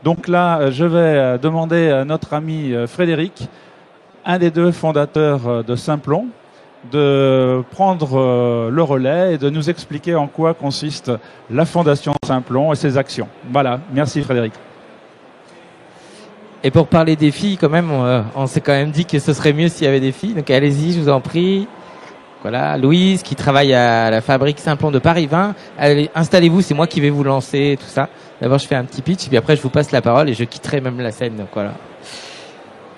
Donc là, je vais demander à notre ami Frédéric, un des deux fondateurs de Simplon, de prendre le relais et de nous expliquer en quoi consiste la Fondation Simplon et ses actions. Voilà, merci Frédéric. Et pour parler des filles, quand même, on s'est quand même dit que ce serait mieux s'il y avait des filles. Donc allez-y, je vous en prie. Voilà, Louise qui travaille à la fabrique Simplon de Paris 20. Allez, installez-vous, c'est moi qui vais vous lancer tout ça. D'abord, je fais un petit pitch, puis après, je vous passe la parole et je quitterai même la scène. Donc voilà.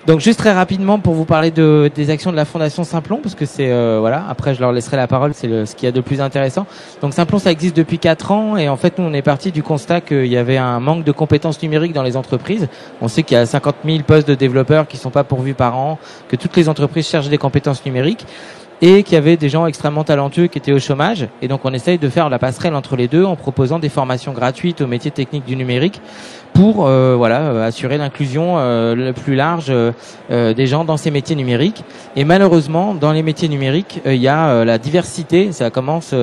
Donc juste très rapidement pour vous parler des actions de la Fondation Simplon, parce que c'est voilà. Après, je leur laisserai la parole. C'est ce qu'il y a de plus intéressant. Donc Simplon, ça existe depuis 4 ans et en fait, nous, on est parti du constat qu'il y avait un manque de compétences numériques dans les entreprises. On sait qu'il y a 50 000 postes de développeurs qui sont pas pourvus par an, que toutes les entreprises cherchent des compétences numériques, et qu'il y avait des gens extrêmement talentueux qui étaient au chômage. Et donc, on essaye de faire la passerelle entre les deux en proposant des formations gratuites aux métiers techniques du numérique pour assurer l'inclusion le plus large des gens dans ces métiers numériques. Et malheureusement, dans les métiers numériques, il y a la diversité. Ça commence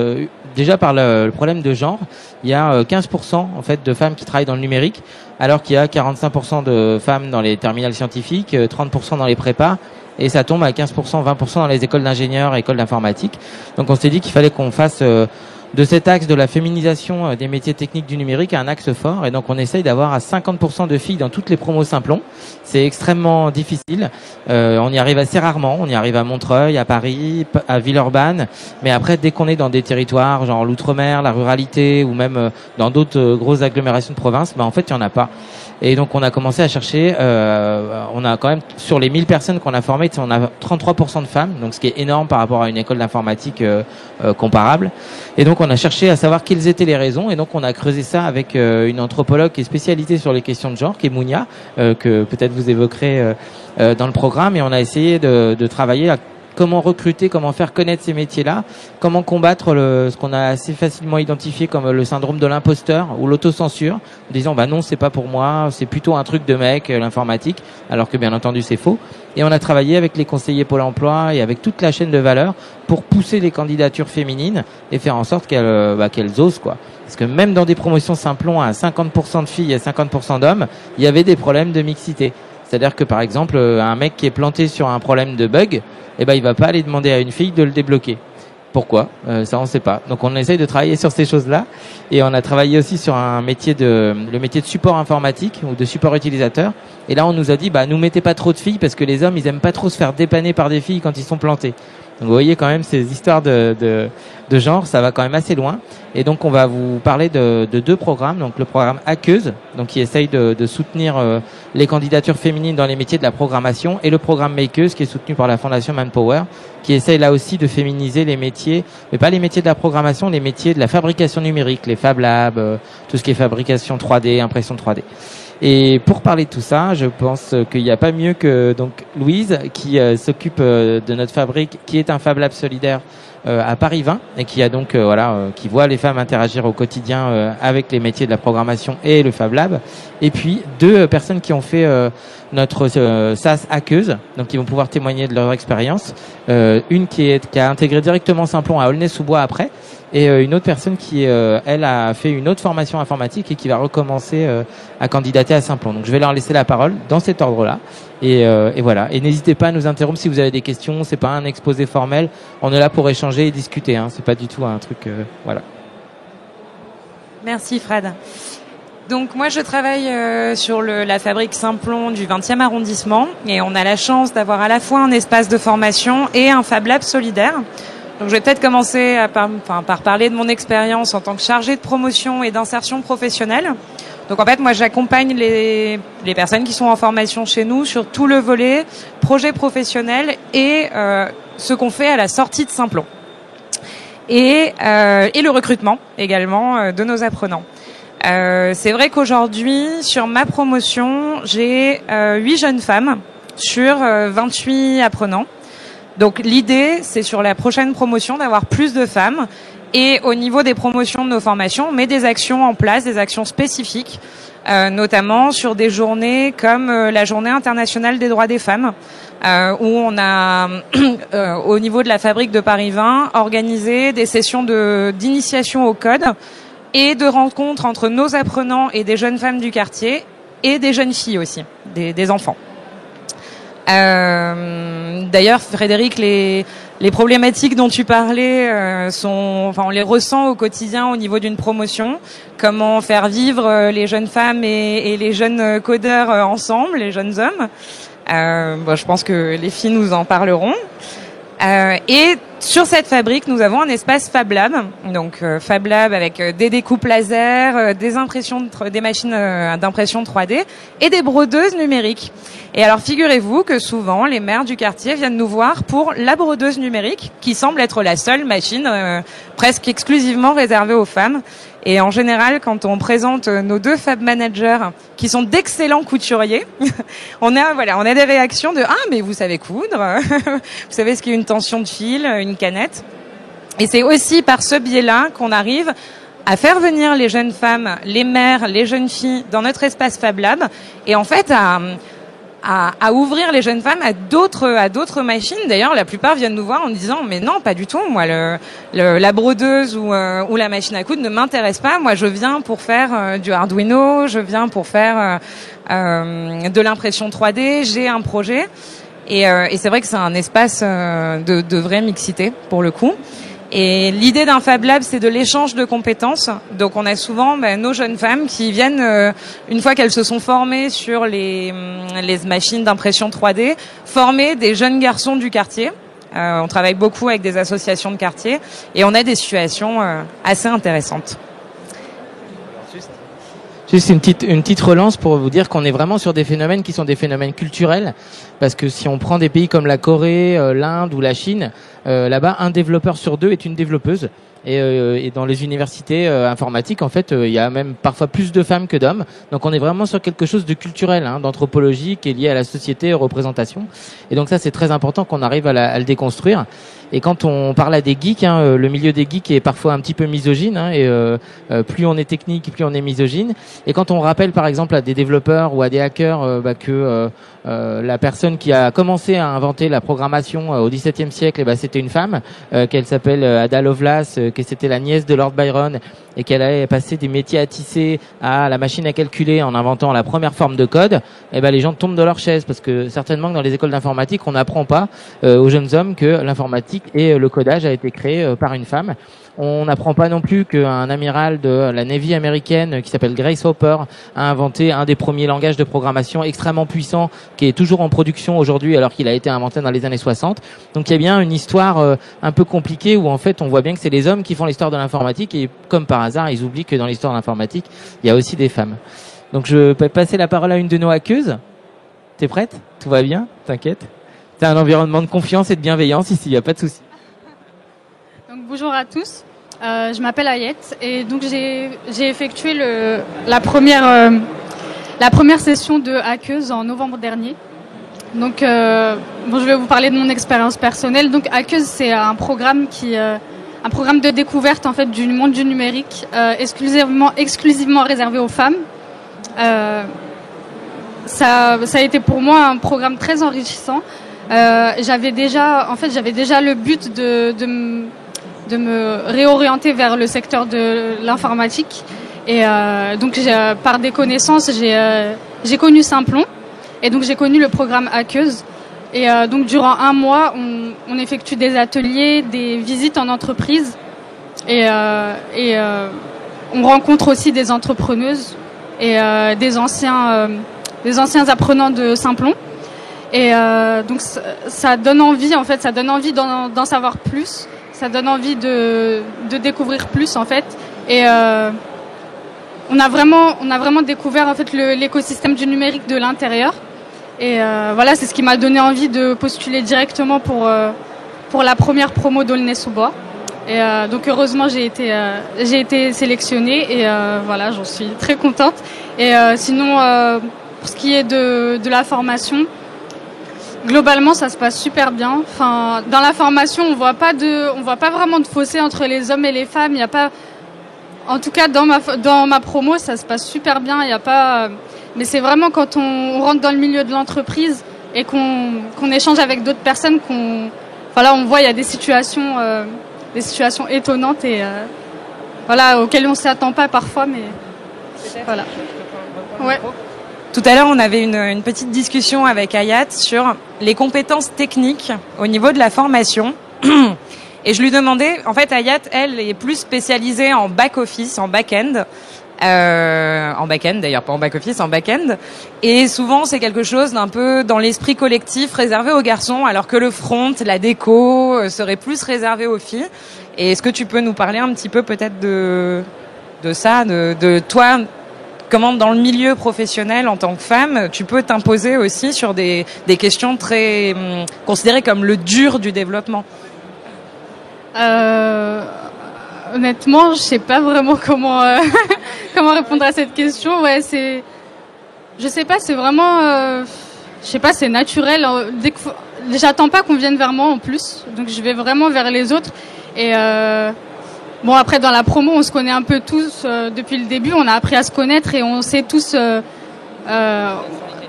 déjà par le problème de genre. Il y a 15% en fait de femmes qui travaillent dans le numérique, alors qu'il y a 45% de femmes dans les terminales scientifiques, 30% dans les prépas. Et ça tombe à 15%, 20% dans les écoles d'ingénieurs, écoles d'informatique. Donc on s'est dit qu'il fallait qu'on fasse de cet axe de la féminisation des métiers techniques du numérique un axe fort. Et donc on essaye d'avoir à 50% de filles dans toutes les promos Simplon. C'est extrêmement difficile. On y arrive assez rarement. On y arrive à Montreuil, à Paris, à Villeurbanne. Mais après, dès qu'on est dans des territoires, genre l'outre-mer, la ruralité, ou même dans d'autres grosses agglomérations de province, en fait, il n'y en a pas. Et donc, on a commencé à chercher. On a quand même, sur les 1000 personnes qu'on a formées, on a 33% de femmes, donc ce qui est énorme par rapport à une école d'informatique comparable. Et donc, on a cherché à savoir quelles étaient les raisons. Et donc, on a creusé ça avec une anthropologue qui est spécialisée sur les questions de genre, qui est Mounia, que peut-être vous évoquerez dans le programme. Et on a essayé de travailler à comment recruter, comment faire connaître ces métiers-là, comment combattre ce qu'on a assez facilement identifié comme le syndrome de l'imposteur ou l'autocensure, en disant non, c'est pas pour moi, c'est plutôt un truc de mec, l'informatique, alors que bien entendu c'est faux. Et on a travaillé avec les conseillers Pôle emploi et avec toute la chaîne de valeur pour pousser les candidatures féminines et faire en sorte qu'elles osent, quoi. Parce que même dans des promotions Simplon à 50% de filles et 50% d'hommes, il y avait des problèmes de mixité. C'est-à-dire que par exemple, un mec qui est planté sur un problème de bug, il va pas aller demander à une fille de le débloquer. Pourquoi ça, on sait pas. Donc on essaye de travailler sur ces choses-là, et on a travaillé aussi sur le métier de support informatique ou de support utilisateur. Et là, on nous a dit, nous mettez pas trop de filles parce que les hommes, ils aiment pas trop se faire dépanner par des filles quand ils sont plantés. Donc vous voyez quand même ces histoires de genre, ça va quand même assez loin. Et donc on va vous parler de 2 programmes. Donc le programme Hackeuse, donc qui essaye de soutenir les candidatures féminines dans les métiers de la programmation, et le programme Makeuse qui est soutenu par la Fondation Manpower, qui essaye là aussi de féminiser les métiers, mais pas les métiers de la programmation, les métiers de la fabrication numérique, les Fab Labs, tout ce qui est fabrication 3D, impression 3D. Et pour parler de tout ça, je pense qu'il n'y a pas mieux que donc Louise qui s'occupe de notre fabrique, qui est un Fab Lab solidaire à Paris 20, et qui a donc qui voit les femmes interagir au quotidien avec les métiers de la programmation et le Fab Lab. Et puis 2 personnes qui ont fait notre SaaS Hackeuse, donc qui vont pouvoir témoigner de leur expérience. Une qui a intégré directement Simplon à Aulnay-sous-Bois après, et une autre personne qui elle a fait une autre formation informatique et qui va recommencer à candidater à Simplon. Donc je vais leur laisser la parole dans cet ordre-là, et voilà. Et n'hésitez pas à nous interrompre si vous avez des questions. C'est pas un exposé formel, on est là pour échanger et discuter, c'est pas du tout un truc voilà. Merci Fred. Donc moi je travaille sur la fabrique Simplon du 20e arrondissement, et on a la chance d'avoir à la fois un espace de formation et un Fab Lab solidaire. Donc je vais peut-être commencer par parler de mon expérience en tant que chargée de promotion et d'insertion professionnelle. Donc en fait moi j'accompagne les personnes qui sont en formation chez nous sur tout le volet projet professionnel et ce qu'on fait à la sortie de Simplon. Et le recrutement également de nos apprenants. C'est vrai qu'aujourd'hui, sur ma promotion, j'ai 8 jeunes femmes sur 28 apprenants. Donc l'idée, c'est sur la prochaine promotion d'avoir plus de femmes. Et au niveau des promotions de nos formations, on met des actions en place, des actions spécifiques, notamment sur des journées comme la Journée internationale des droits des femmes, où on a, au niveau de la fabrique de Paris 20, organisé des sessions d'initiation au code et de rencontres entre nos apprenants et des jeunes femmes du quartier et des jeunes filles aussi, des enfants. D'ailleurs, Frédéric, les problématiques dont tu parlais on les ressent au quotidien au niveau d'une promotion. Comment faire vivre les jeunes femmes et les jeunes codeurs ensemble, les jeunes hommes. Je pense que les filles nous en parleront. Et sur cette fabrique, nous avons un espace Fab Lab. Donc Fab Lab avec des découpes laser, des machines d'impression 3D et des brodeuses numériques. Et alors figurez-vous que souvent les maires du quartier viennent nous voir pour la brodeuse numérique, qui semble être la seule machine presque exclusivement réservée aux femmes. Et en général, quand on présente nos 2 Fab Managers, qui sont d'excellents couturiers, on a des réactions de « Ah, mais vous savez coudre, vous savez ce qu'est une tension de fil, une canette ». Et c'est aussi par ce biais-là qu'on arrive à faire venir les jeunes femmes, les mères, les jeunes filles dans notre espace Fab Lab, et en fait à ouvrir les jeunes femmes à d'autres machines. D'ailleurs, la plupart viennent nous voir en disant mais non, pas du tout. Moi, la brodeuse ou la machine à coudre ne m'intéresse pas. Moi, je viens pour faire du Arduino, je viens pour faire de l'impression 3D. J'ai un projet et c'est vrai que c'est un espace de vraie mixité pour le coup. Et l'idée d'un Fab Lab, c'est de l'échange de compétences. Donc, on a souvent nos jeunes femmes qui viennent, une fois qu'elles se sont formées sur les machines d'impression 3D, former des jeunes garçons du quartier. On travaille beaucoup avec des associations de quartier et on a des situations assez intéressantes. Juste une petite relance pour vous dire qu'on est vraiment sur des phénomènes qui sont des phénomènes culturels, parce que si on prend des pays comme la Corée, l'Inde ou la Chine, là-bas, un développeur sur 2 est une développeuse. Et dans les universités informatiques, en fait, il y a même parfois plus de femmes que d'hommes. Donc on est vraiment sur quelque chose de culturel, d'anthropologie, qui est lié à la société, aux représentations. Et donc ça, c'est très important qu'on arrive à le déconstruire. Et quand on parle à des geeks, le milieu des geeks est parfois un petit peu misogyne, plus on est technique, plus on est misogyne. Et quand on rappelle par exemple à des développeurs ou à des hackers que la personne qui a commencé à inventer la programmation au XVIIe siècle, c'était une femme, qu'elle s'appelle Ada Lovelace, que c'était la nièce de Lord Byron, et qu'elle avait passé des métiers à tisser à la machine à calculer en inventant la première forme de code, les gens tombent de leur chaise, parce que certainement que dans les écoles d'informatique, on n'apprend pas aux jeunes hommes que l'informatique et le codage a été créé par une femme. On n'apprend pas non plus qu'un amiral de la Navy américaine qui s'appelle Grace Hopper a inventé un des premiers langages de programmation extrêmement puissant qui est toujours en production aujourd'hui alors qu'il a été inventé dans les années 60. Donc il y a bien une histoire un peu compliquée où en fait on voit bien que c'est les hommes qui font l'histoire de l'informatique et comme par hasard ils oublient que dans l'histoire de l'informatique il y a aussi des femmes. Donc je peux passer la parole à une de nos hackeuses. T'es prête? Tout va bien? T'inquiète. T'as un environnement de confiance et de bienveillance ici, il n'y a pas de souci. Donc, bonjour à tous, je m'appelle Ayette et donc j'ai effectué la première session de hackeuse en novembre dernier. Donc je vais vous parler de mon expérience personnelle. Donc hackeuse, c'est un programme de découverte en fait du monde du numérique exclusivement réservé aux femmes. Ça a été pour moi un programme très enrichissant. J'avais déjà le but de me réorienter vers le secteur de l'informatique et donc par des connaissances j'ai connu Simplon et donc j'ai connu le programme Hackeuse et donc durant un mois on effectue des ateliers, des visites en entreprise et on rencontre aussi des entrepreneuses et des anciens apprenants de Simplon et donc ça donne envie en fait, ça donne envie d'en savoir plus. Ça donne envie de découvrir plus en fait et on a vraiment découvert en fait l'écosystème du numérique de l'intérieur et voilà, c'est ce qui m'a donné envie de postuler directement pour la première promo d'Aulnay-sous-Bois et donc heureusement j'ai été sélectionnée et voilà, j'en suis très contente et sinon pour ce qui est de la formation, globalement, ça se passe super bien. Enfin, dans la formation, on voit pas vraiment de fossé entre les hommes et les femmes. Il y a pas, en tout cas dans ma promo, ça se passe super bien. Il y a pas, mais c'est vraiment quand on rentre dans le milieu de l'entreprise et qu'on échange avec d'autres personnes on voit il y a des situations étonnantes et auxquelles on s'y attend pas parfois, mais voilà. Ouais. Tout à l'heure, on avait une petite discussion avec Hayat sur les compétences techniques au niveau de la formation. Et je lui demandais, en fait, Hayat, elle, est plus spécialisée en back-office, en back-end. En back-end d'ailleurs, pas en back-office, en back-end. Et souvent, c'est quelque chose d'un peu dans l'esprit collectif réservé aux garçons, alors que le front, la déco, serait plus réservé aux filles. Et est-ce que tu peux nous parler un petit peu peut-être de ça, de toi, comment dans le milieu professionnel en tant que femme, tu peux t'imposer aussi sur des questions très considérées comme le dur du développement? Honnêtement, je sais pas vraiment comment comment répondre à cette question. Ouais, je sais pas, c'est vraiment, je sais pas, c'est naturel. J'attends pas qu'on vienne vers moi en plus, donc je vais vraiment vers les autres. Et bon, après dans la promo, on se connaît un peu tous depuis le début. On a appris à se connaître et on sait tous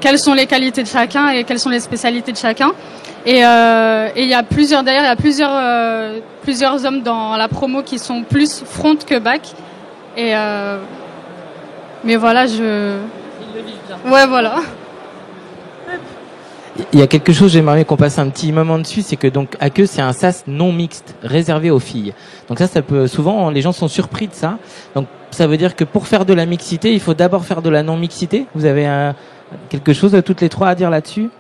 quelles sont les qualités de chacun et quelles sont les spécialités de chacun. Et il y a plusieurs hommes dans la promo qui sont plus front que back. Et mais voilà, Ils le vivent bien. Ouais, voilà. Il y a quelque chose, j'aimerais qu'on passe un petit moment dessus, c'est que donc Hackeu, c'est un SaaS non mixte, réservé aux filles. Donc ça peut souvent, les gens sont surpris de ça. Donc ça veut dire que pour faire de la mixité, il faut d'abord faire de la non mixité. Vous avez quelque chose toutes les trois à dire là-dessus?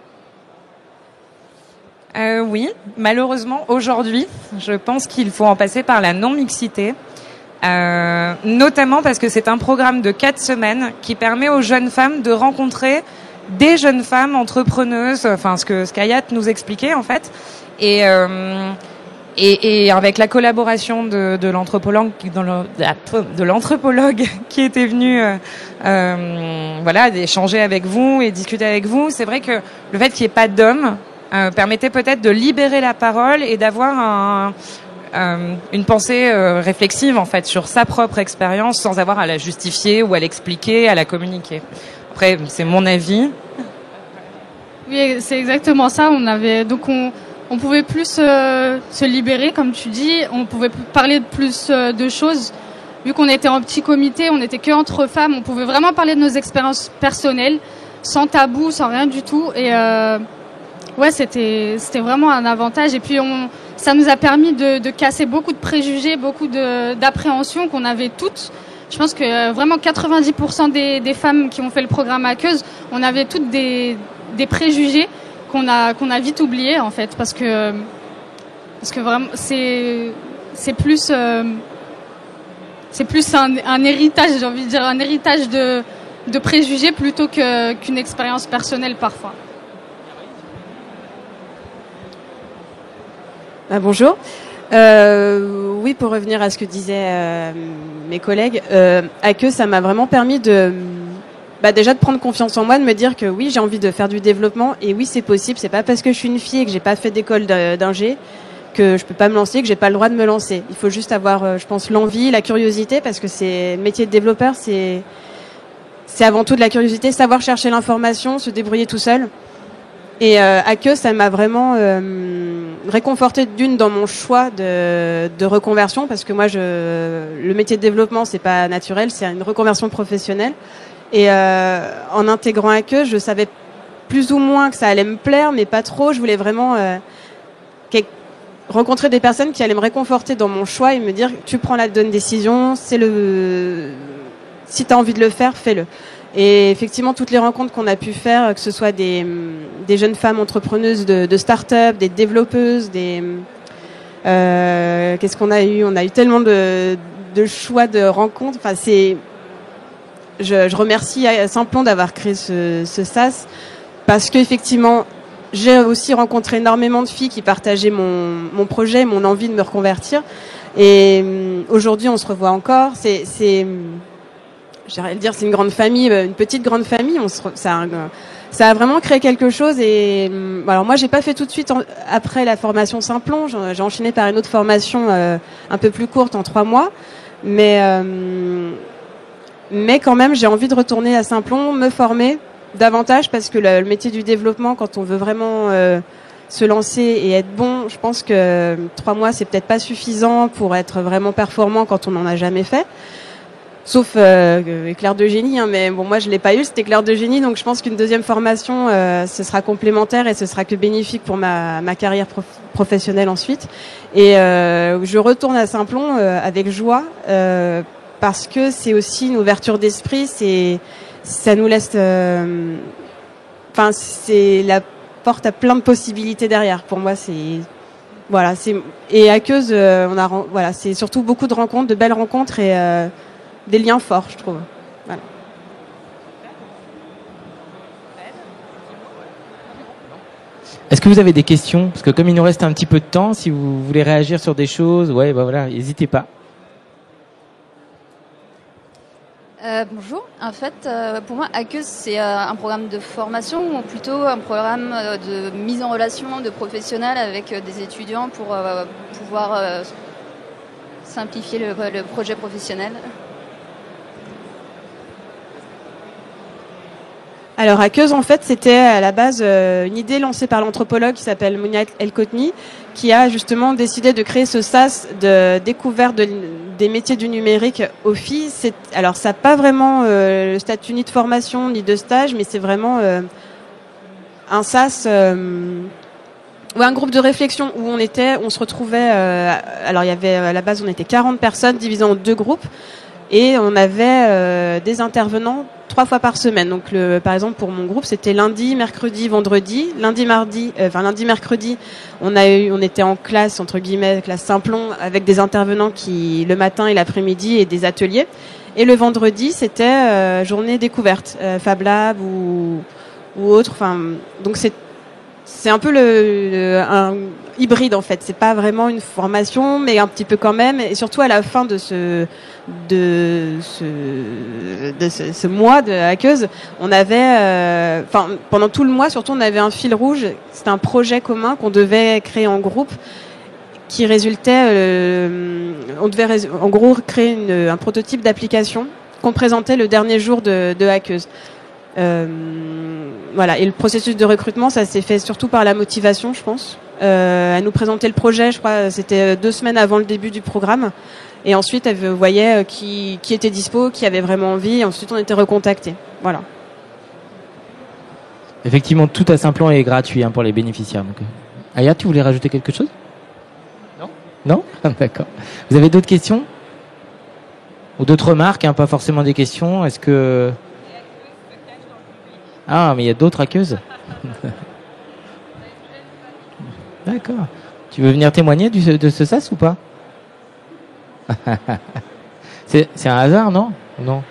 Oui, malheureusement aujourd'hui, je pense qu'il faut en passer par la non-mixité, notamment parce que c'est un programme de 4 semaines qui permet aux jeunes femmes de rencontrer des jeunes femmes entrepreneuses, enfin ce qu'Hayat nous expliquait en fait, et avec la collaboration de l'anthropologue qui était venu voilà, d'échanger avec vous et discuter avec vous, c'est vrai que le fait qu'il n'y ait pas d'hommes permettait peut-être de libérer la parole et d'avoir une pensée réflexive en fait sur sa propre expérience sans avoir à la justifier ou à l'expliquer, à la communiquer. Après, c'est mon avis. Oui, c'est exactement ça. On pouvait plus se libérer, comme tu dis. On pouvait parler de plus de choses. Vu qu'on était en petit comité, on n'était que entre femmes. On pouvait vraiment parler de nos expériences personnelles, sans tabou, sans rien du tout. Et ouais, c'était vraiment un avantage. Et puis ça nous a permis de casser beaucoup de préjugés, beaucoup d'appréhensions qu'on avait toutes. Je pense que vraiment 90% des femmes qui ont fait le programme Hackeu, on avait toutes des préjugés qu'on a vite oubliés en fait, parce que vraiment c'est plus un héritage, j'ai envie de dire, un héritage de préjugés plutôt qu'une expérience personnelle parfois. Bonjour. Oui, pour revenir à ce que disaient mes collègues, Hackeu, ça m'a vraiment permis déjà de prendre confiance en moi, de me dire que oui, j'ai envie de faire du développement et oui, c'est possible. C'est pas parce que je suis une fille et que j'ai pas fait d'école d'ingé que je peux pas me lancer, que j'ai pas le droit de me lancer. Il faut juste avoir, je pense, l'envie, la curiosité, parce que le métier de développeur, c'est avant tout de la curiosité, savoir chercher l'information, se débrouiller tout seul. Et Hackeu, ça m'a vraiment réconforté dans mon choix de reconversion, parce que moi, le métier de développement, c'est pas naturel, c'est une reconversion professionnelle. Et en intégrant Hackeu, je savais plus ou moins que ça allait me plaire, mais pas trop. Je voulais vraiment rencontrer des personnes qui allaient me réconforter dans mon choix et me dire tu prends la bonne décision, si t'as envie de le faire, fais-le. Et effectivement, toutes les rencontres qu'on a pu faire, que ce soit des jeunes femmes entrepreneuses de start-up, des développeuses, qu'est-ce qu'on a eu? On a eu tellement de choix de rencontres. Enfin, je remercie Simplon d'avoir créé ce SaaS, parce qu'effectivement, j'ai aussi rencontré énormément de filles qui partageaient mon projet, mon envie de me reconvertir. Et aujourd'hui, on se revoit encore. J'allais le dire, c'est une grande famille, une petite grande famille. Ça a vraiment créé quelque chose. Et alors moi, j'ai pas fait tout de suite après la formation Simplon. J'ai enchaîné par une autre formation un peu plus courte en 3 mois. Mais quand même, j'ai envie de retourner à Simplon, me former davantage, parce que le métier du développement, quand on veut vraiment se lancer et être bon, je pense que 3 mois, c'est peut-être pas suffisant pour être vraiment performant quand on n'en a jamais fait. sauf éclair de génie, hein, mais bon, moi je l'ai pas eu, cet éclair de génie, donc je pense qu'une deuxième formation, ce sera complémentaire et ce sera que bénéfique pour ma carrière professionnelle ensuite. Et je retourne à Simplon avec joie, parce que c'est aussi une ouverture d'esprit, ça nous laisse, enfin c'est la porte à plein de possibilités derrière. Pour moi, voilà, et Aqueuse, voilà, c'est surtout beaucoup de rencontres, de belles rencontres et des liens forts, je trouve. Voilà. Est-ce que vous avez des questions? Parce que comme il nous reste un petit peu de temps, si vous voulez réagir sur des choses, ouais, bah voilà, n'hésitez pas. Bonjour. En fait, pour moi, Aqueuse, c'est un programme de formation ou plutôt un programme de mise en relation de professionnels avec des étudiants pour pouvoir simplifier le projet professionnel. Alors Aqueuse, en fait, c'était à la base une idée lancée par l'anthropologue qui s'appelle Mounia El-Kotni, qui a justement décidé de créer ce sas de découverte des métiers du numérique aux filles. Alors ça n'a pas vraiment le statut ni de formation ni de stage, mais c'est vraiment un sas ou un groupe de réflexion où on se retrouvait. Alors il y avait à la base on était 40 personnes divisées en 2 groupes. Et on avait des intervenants 3 fois par semaine. Donc, par exemple, pour mon groupe, c'était lundi, mercredi, vendredi. Lundi, mercredi, on était en classe, entre guillemets, classe Simplon, avec des intervenants qui, le matin et l'après-midi, et des ateliers. Et le vendredi, c'était journée découverte, Fab Lab ou autre. Enfin, donc c'est un peu un hybride en fait. C'est pas vraiment une formation, mais un petit peu quand même. Et surtout à la fin de ce mois de Aqueuse, on avait, pendant tout le mois, surtout, on avait un fil rouge. C'était un projet commun qu'on devait créer en groupe, qui résultait. On devait en gros créer un prototype d'application qu'on présentait le dernier jour de Aqueuse. Voilà. Et le processus de recrutement, ça s'est fait surtout par la motivation, je pense. Elle nous présentait le projet, je crois, c'était 2 semaines avant le début du programme. Et ensuite, elle voyait qui était dispo, qui avait vraiment envie. Et ensuite, on était recontactés. Voilà. Effectivement, tout à Simplon est gratuit pour les bénéficiaires. Donc, Aya, tu voulais rajouter quelque chose? Non. Non? D'accord. Vous avez d'autres questions? Ou d'autres remarques, pas forcément des questions. Est-ce que... Ah, mais il y a d'autres Aqueuses. D'accord. Tu veux venir témoigner de ce sas ou pas? C'est un hasard, non? Non.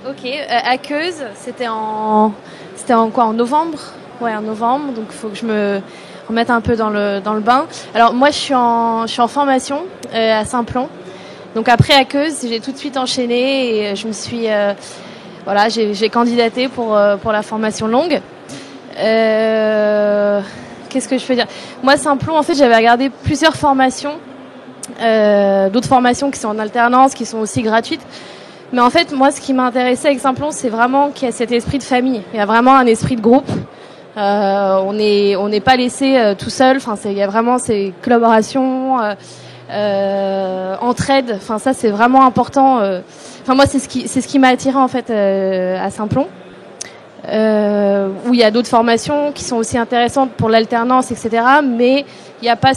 Ok. Aqueuse, c'était en quoi? En novembre? Ouais, en novembre. Donc, il faut que je me remette un peu dans le bain. Alors, moi, je suis en formation à Simplon. Donc, après Aqueuse, j'ai tout de suite enchaîné et je me suis... Voilà, j'ai candidaté pour la formation longue. Qu'est-ce que je peux dire? Moi, Simplon, en fait, j'avais regardé plusieurs formations, d'autres formations qui sont en alternance, qui sont aussi gratuites. Mais en fait, moi, ce qui m'a intéressé avec Simplon, c'est vraiment qu'il y a cet esprit de famille. Il y a vraiment un esprit de groupe. On n'est pas laissé tout seul. Enfin, il y a vraiment ces collaborations, entraide. Enfin, ça, c'est vraiment important. Enfin, moi, c'est ce qui m'a attiré en fait à Simplon, où il y a d'autres formations qui sont aussi intéressantes pour l'alternance, etc. Mais il n'y a pas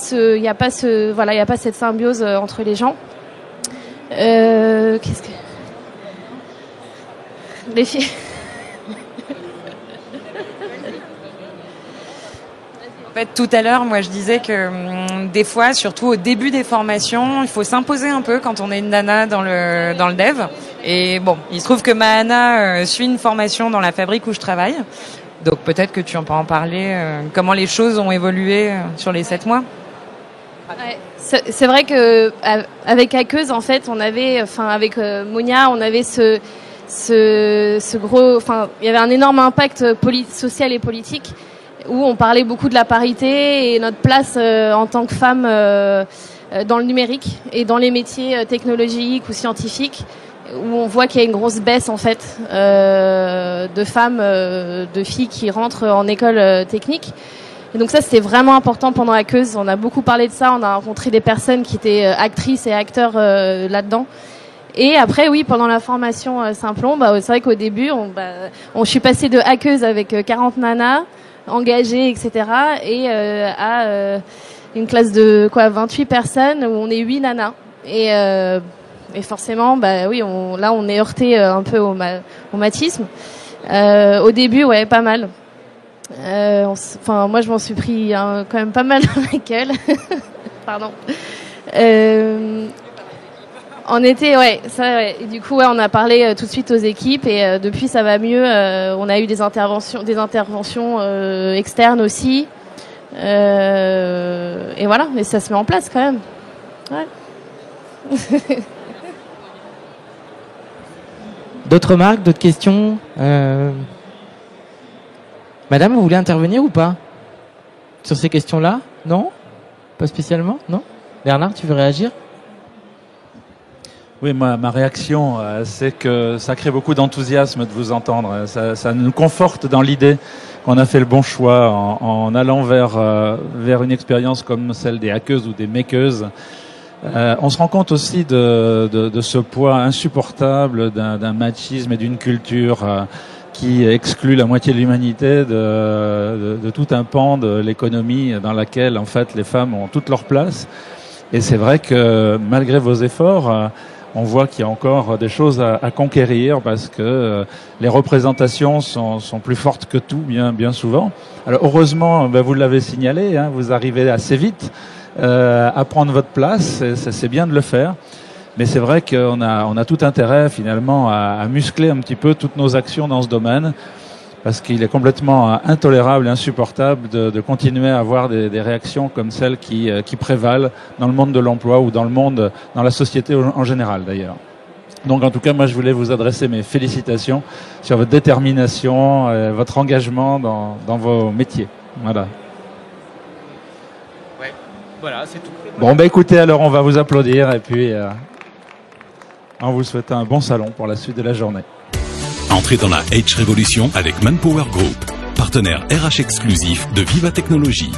cette symbiose entre les gens. Qu'est-ce que les filles. En fait, tout à l'heure, moi, je disais que des fois, surtout au début des formations, il faut s'imposer un peu quand on est une nana dans le dev. Et bon, il se trouve que Mahana suit une formation dans la fabrique où je travaille. Donc peut-être que tu en peux en parler, comment les choses ont évolué sur les 7 mois. Ouais, c'est vrai que avec Aqueuse, en fait, on avait, avec Monia, on avait ce gros, il y avait un énorme impact social et politique, où on parlait beaucoup de la parité et notre place en tant que femme dans le numérique et dans les métiers technologiques ou scientifiques, où on voit qu'il y a une grosse baisse en fait de femmes, de filles qui rentrent en école technique. Et donc ça, c'était vraiment important pendant Aqueuse. On a beaucoup parlé de ça. On a rencontré des personnes qui étaient actrices et acteurs là-dedans. Et après, oui, pendant la formation Simplon, c'est vrai qu'au début, je suis passée de Aqueuse avec 40 nanas engagées, etc., et à une classe de 28 personnes où on est 8 nanas. Et forcément, oui, on est heurté un peu au matisme. Au début, ouais, pas mal. Moi, je m'en suis pris quand même pas mal dans la gueule. Pardon. En été, ouais, ça, ouais. Et du coup, ouais, on a parlé tout de suite aux équipes et depuis, ça va mieux. On a eu des interventions externes aussi. Et voilà, et ça se met en place quand même. Ouais. D'autres remarques, d'autres questions Madame, vous voulez intervenir ou pas sur ces questions-là? Non? Pas spécialement? Non? Bernard, tu veux réagir? Oui, ma réaction, c'est que ça crée beaucoup d'enthousiasme de vous entendre. Ça nous conforte dans l'idée qu'on a fait le bon choix en allant vers une expérience comme celle des hackeuses ou des makeuses. On se rend compte aussi de ce poids insupportable d'un machisme et d'une culture qui exclut la moitié de l'humanité de tout un pan de l'économie dans laquelle en fait les femmes ont toute leur place. Et c'est vrai que malgré vos efforts, on voit qu'il y a encore des choses à conquérir parce que les représentations sont plus fortes que tout, bien souvent. Alors heureusement, vous l'avez signalé, hein, vous arrivez assez vite à prendre votre place, et c'est bien de le faire. Mais c'est vrai qu'on a tout intérêt finalement à muscler un petit peu toutes nos actions dans ce domaine, parce qu'il est complètement intolérable et insupportable de continuer à avoir des réactions comme celles qui prévalent dans le monde de l'emploi ou dans la société en général d'ailleurs. Donc en tout cas, moi je voulais vous adresser mes félicitations sur votre détermination, votre engagement dans vos métiers. Voilà. Ouais, voilà, c'est tout. Bon, écoutez, alors on va vous applaudir et puis on vous souhaite un bon salon pour la suite de la journée. Entrez dans la H Révolution avec Manpower Group, partenaire RH exclusif de Viva Technologies.